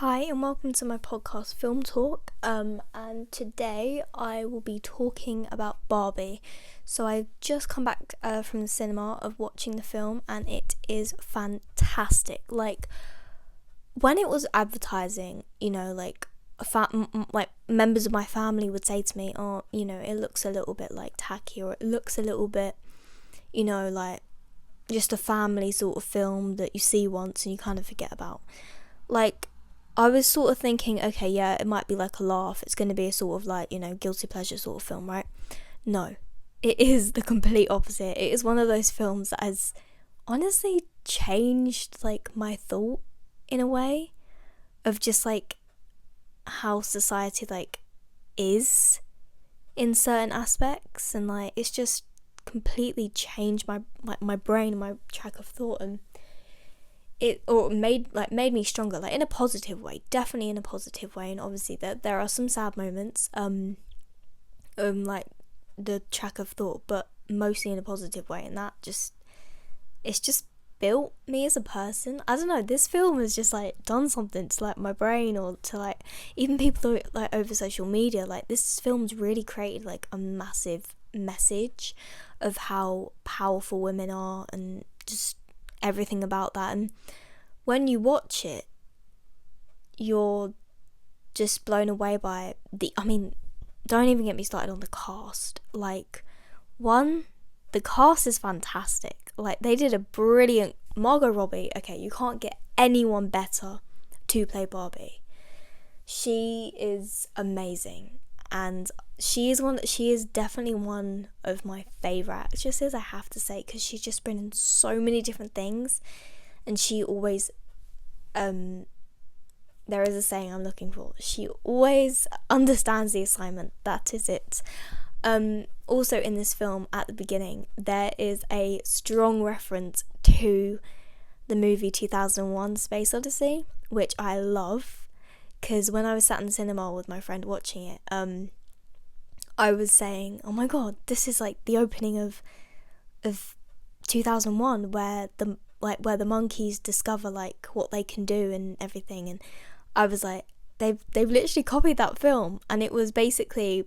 Hi and welcome to my podcast Film Talk, and today I will be talking about Barbie. So I've just come back from the cinema of watching the film and it is fantastic. Like when it was advertising, like like members of my family would say to me, oh, it looks a little bit like tacky, or it looks a little bit, like just a family sort of film that you see once and you kind of forget about. Like, I was sort of thinking, okay, yeah, it might be like a laugh. It's going to be a sort of like, guilty pleasure sort of film, right? No, it is the complete opposite. It is one of those films that has honestly changed like my thought in a way of just like how society like is in certain aspects, and like it's just completely changed my brain, my track of thought, and it made me stronger, like in a positive way, definitely in a positive way. And obviously there are some sad moments, like the track of thought, but mostly in a positive way, and it's just built me as a person. I don't know, this film has just like done something to like my brain, or to like even people like over social media. Like this film's really created like a massive message of how powerful women are and just everything about that. And when you watch it, you're just blown away by don't even get me started on the cast. Like, the cast is fantastic. Like, they did a brilliant Margot Robbie. Okay, you can't get anyone better to play Barbie. She is amazing, and she is definitely one of my favourite actresses, I have to say, because she's just been in so many different things, and she always there is a saying I'm looking for, she always understands the assignment. That is it. Also in this film, at the beginning, there is a strong reference to the movie 2001 Space Odyssey, which I love, because when I was sat in the cinema with my friend watching it, I was saying, oh my god, this is like the opening of 2001, where the monkeys discover like what they can do and everything. And I was like, they've literally copied that film, and it was basically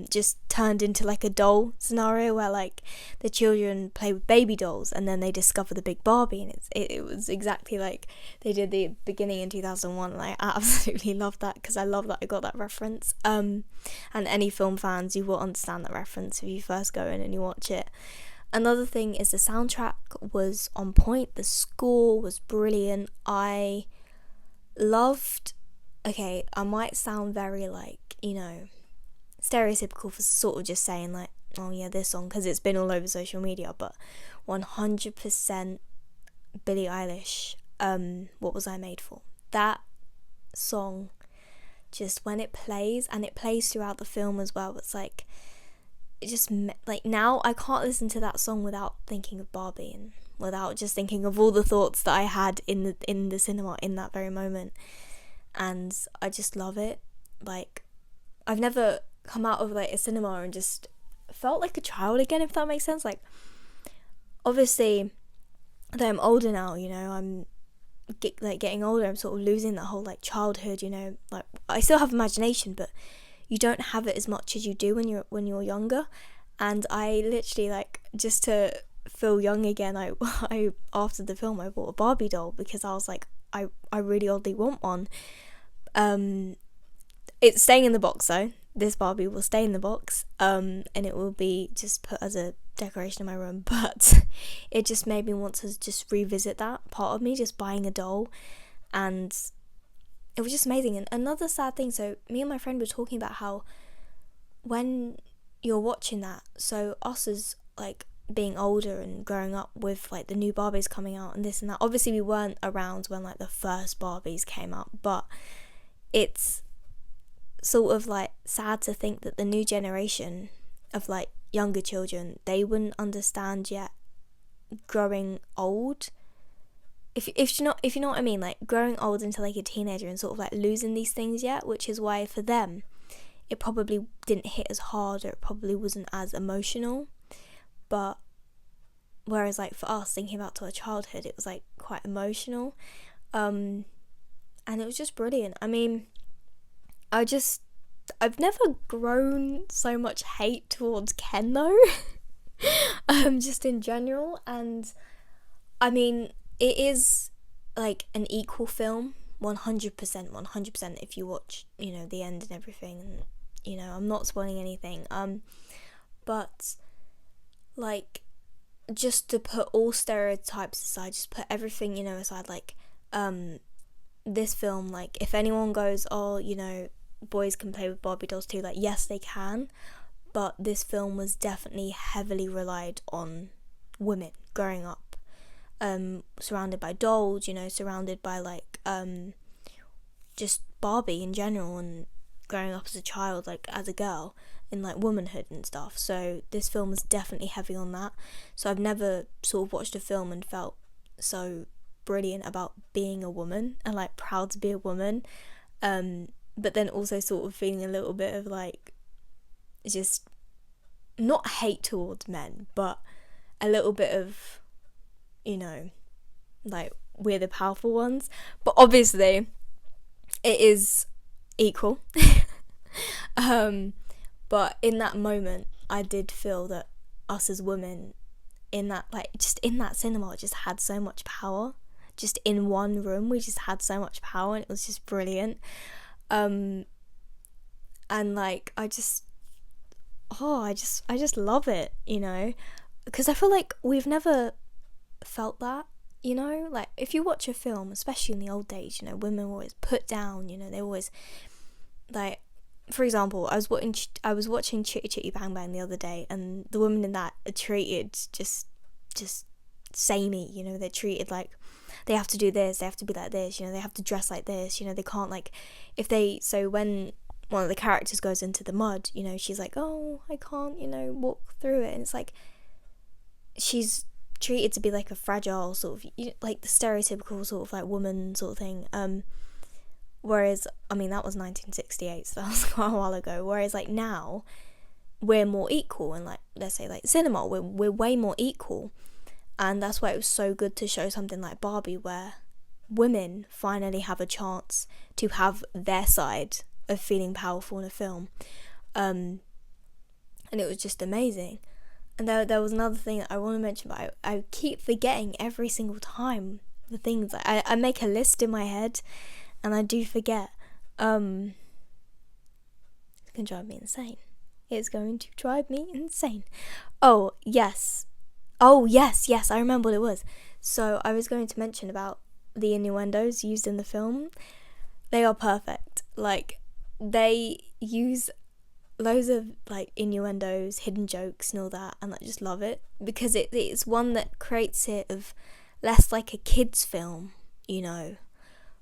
just turned into like a doll scenario where like the children play with baby dolls and then they discover the big Barbie, and it was exactly like they did the beginning in 2001, and I absolutely love that, because I love that I got that reference. And any film fans, you will understand that reference if you first go in and you watch it. Another thing is the soundtrack was on point. The score was brilliant. I loved, okay, I might sound very like, stereotypical for sort of just saying like, oh yeah, this song, because it's been all over social media, but 100% Billie Eilish, What Was I Made For? That song, just when it plays, and it plays throughout the film as well, it's like, it just, like, now I can't listen to that song without thinking of Barbie, and without just thinking of all the thoughts that I had in the cinema in that very moment. And I just love it. Like, I've never come out of like a cinema and just felt like a child again, if that makes sense. Like, obviously, though I'm older now, I'm getting older, I'm sort of losing that whole like childhood, like I still have imagination, but you don't have it as much as you do when you're younger. And I literally, like, just to feel young again, I after the film I bought a Barbie doll, because I was like, I really oddly want one. It's staying in the box though. This Barbie will stay in the box, and it will be just put as a decoration in my room. But it just made me want to just revisit that part of me, just buying a doll, and it was just amazing. And another sad thing, so me and my friend were talking about how when you're watching that, so us as like being older and growing up with like the new Barbies coming out and this and that, obviously we weren't around when like the first Barbies came out, but it's sort of like sad to think that the new generation of like younger children, they wouldn't understand yet growing old, if you know what I mean, like growing old into like a teenager and sort of like losing these things yet, which is why for them it probably didn't hit as hard, or it probably wasn't as emotional. But whereas like for us, thinking back to our childhood, it was like quite emotional. And and it was just brilliant. I mean, I've never grown so much hate towards Ken though. Just in general. And I mean, it is like an equal film, 100%, if you watch, the end and everything. And, I'm not spoiling anything. But like, just to put all stereotypes aside, just put everything, aside, like, this film, like, if anyone goes, oh, boys can play with Barbie dolls too, like, yes, they can, but this film was definitely heavily relied on women growing up, surrounded by dolls, surrounded by, like, just Barbie in general, and growing up as a child, like, as a girl, in, like, womanhood and stuff. So this film was definitely heavy on that. So I've never sort of watched a film and felt so brilliant about being a woman and, like, proud to be a woman, but then also sort of feeling a little bit of, like, just not hate towards men, but a little bit of, like, we're the powerful ones. But obviously it is equal. But in that moment I did feel that us as women in that, like, just in that cinema, just had so much power. Just in one room we just had so much power, and it was just brilliant. And, like, I just love it, because I feel like we've never felt that, like, if you watch a film, especially in the old days, women were always put down, they always, like, for example, I was watching Chitty Chitty Bang Bang the other day, and the women in that are treated just samey, they're treated like they have to do this, they have to be like this, they have to dress like this, they can't, like, so when one of the characters goes into the mud, she's like, oh, I can't, walk through it, and it's like, she's treated to be like a fragile sort of, like the stereotypical sort of, like, woman sort of thing, whereas, I mean, that was 1968, so that was quite a while ago, whereas, like, now, we're more equal, and, like, let's say, like, cinema, we're way more equal, and that's why it was so good to show something like Barbie, where women finally have a chance to have their side of feeling powerful in a film, and it was just amazing. And there was another thing that I want to mention, but I keep forgetting every single time the things. I make a list in my head, and I do forget. It's going to drive me insane. It's going to drive me insane. Oh, yes, I remember what it was. So I was going to mention about the innuendos used in the film. They are perfect. Like, they use loads of, like, innuendos, hidden jokes and all that, and I just love it, because it's one that creates it of less like a kid's film,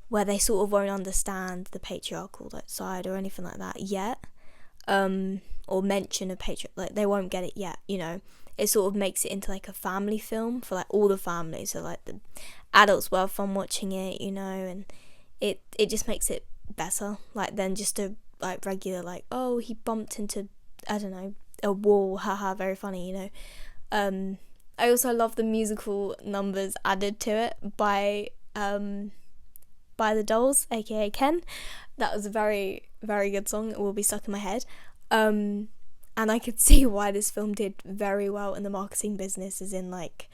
where they sort of won't understand the patriarchal, like, side or anything like that yet, or mention a like, they won't get it yet, It sort of makes it into, like, a family film for, like, all the families, so, like, the adults will have fun watching it, and it just makes it better, like, than just a, like, regular, like, oh, he bumped into, I don't know, a wall, haha, very funny, I also love the musical numbers added to it by the Dolls, aka Ken. That was a very, very good song. It will be stuck in my head, and I could see why this film did very well in the marketing business, as in, like,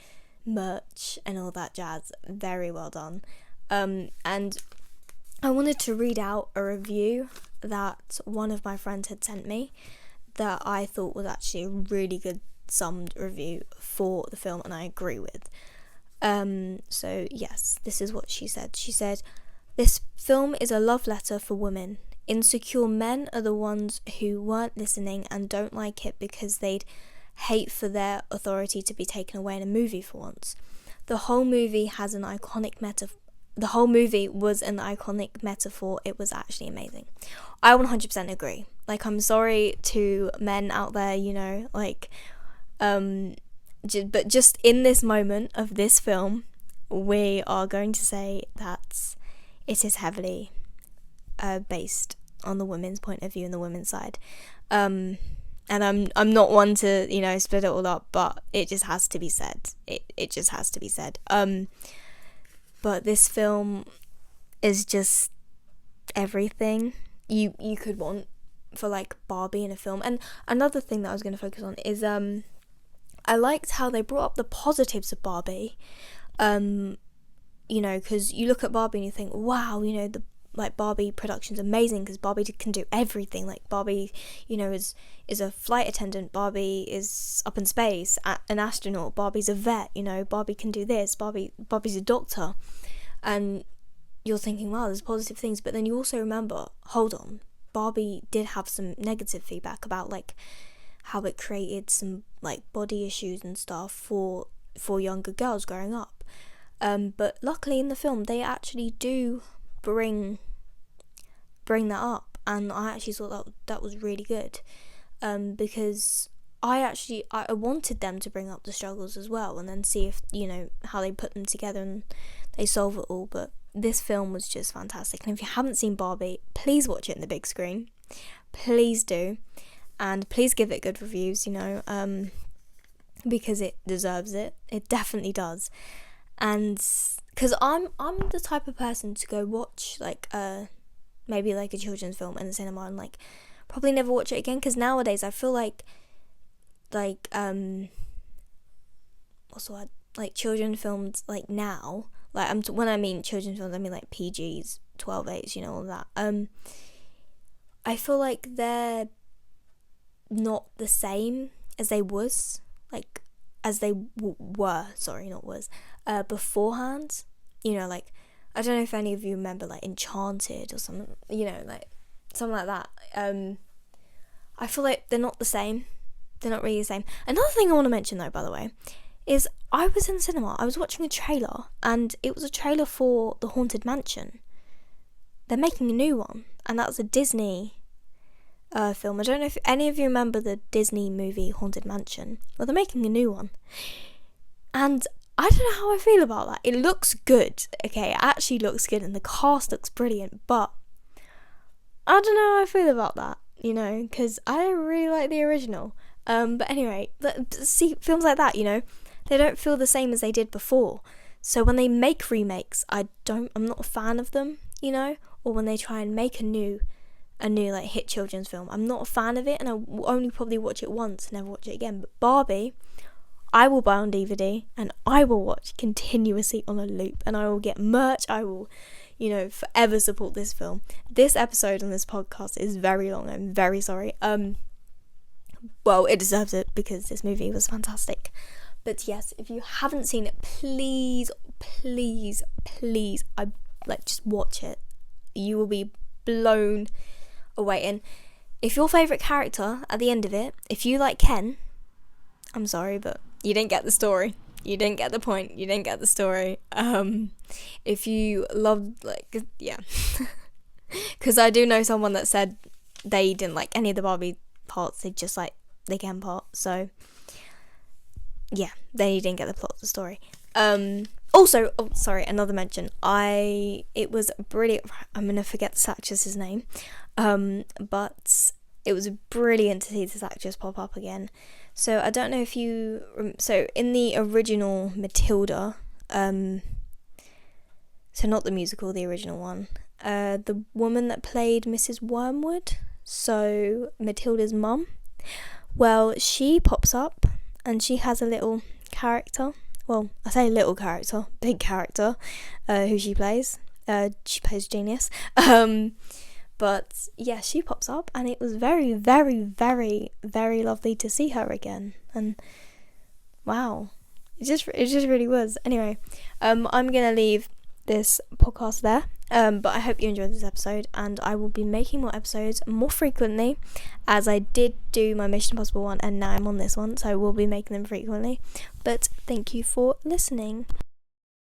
merch and all that jazz. Very well done. And I wanted to read out a review that one of my friends had sent me that I thought was actually a really good summed review for the film, and I agree with. So yes, this is what she said. She said, "This film is a love letter for women. Insecure men are the ones who weren't listening and don't like it because they'd hate for their authority to be taken away in a movie for once. The whole movie was an iconic metaphor. It was actually amazing." I 100% agree. Like, I'm sorry to men out there, like, but just in this moment of this film, we are going to say that it is heavily based on the women's point of view and the women's side. And I'm not one to, split it all up, but it just has to be said. It just has to be said. But this film is just everything you could want for like Barbie in a film. And another thing that I was going to focus on is I liked how they brought up the positives of Barbie. You know, because you look at Barbie and you think, wow, you know, the like Barbie production's amazing because Barbie can do everything. Like Barbie, you know, is a flight attendant. Barbie is up in space, an astronaut. Barbie's a vet. You know, Barbie can do this. Barbie's a doctor, and you're thinking, wow, there's positive things. But then you also remember, hold on, Barbie did have some negative feedback about like how it created some like body issues and stuff for younger girls growing up. But luckily in the film they actually do bring that up, and I actually thought that was really good, because I wanted them to bring up the struggles as well, and then see if, you know, how they put them together and they solve it all. But this film was just fantastic, and if you haven't seen Barbie, please watch it in the big screen, please do, and please give it good reviews, you know, because it deserves it definitely does. And because I'm the type of person to go watch like maybe like a children's film in the cinema and like probably never watch it again, because nowadays I feel like what's the word, like children's films like now, like when I mean children's films I mean like PGs, 12-8s, you know, all that, I feel like they're not the same as they was, like as they were, sorry, not was, beforehand. You know, like, I don't know if any of you remember, like, Enchanted or something, you know, like, something like that. I feel like they're not the same. They're not really the same. Another thing I want to mention, though, by the way, is I was in the cinema, I was watching a trailer, and it was a trailer for The Haunted Mansion. They're making a new one, and that was a Disney film. I don't know if any of you remember the Disney movie Haunted Mansion. Well, they're making a new one, and I don't know how I feel about that. It looks good, okay, it actually looks good, and the cast looks brilliant, but I don't know how I feel about that, you know, because I don't really like the original. But anyway, see, films like that, you know, they don't feel the same as they did before. So when they make remakes, I'm not a fan of them, you know, or when they try and make a new like hit children's film, I'm not a fan of it, and I will only probably watch it once, never watch it again. But Barbie, I will buy on DVD and I will watch continuously on a loop, and I will get merch. I will, you know, forever support this film. This episode on this podcast is very long, I'm very sorry. Well, it deserves it because this movie was fantastic. But yes, if you haven't seen it, please, just watch it. You will be blown away. And if your favourite character at the end of it, if you like Ken, I'm sorry, but you didn't get the story. You didn't get the point. You didn't get the story. If you loved, like, yeah. Because I do know someone that said they didn't like any of the Barbie parts. They just like the Ken part. So, yeah, they didn't get the plot of the story. Also, another mention. It was brilliant. I'm going to forget this actress's name. But it was brilliant to see this actress pop up again. So I don't know if you... So in the original Matilda, so not the musical, the original one, the woman that played Mrs. Wormwood, so Matilda's mum, well, she pops up and she has a little character. Well, I say little character, big character, who she plays. She plays Genius. But yeah, she pops up, and it was very, very, very, very lovely to see her again. And wow, it just really was. Anyway, I'm gonna leave this podcast there. But I hope you enjoyed this episode, and I will be making more episodes more frequently, as I did do my Mission Impossible one, and now I'm on this one, so I will be making them frequently. But thank you for listening.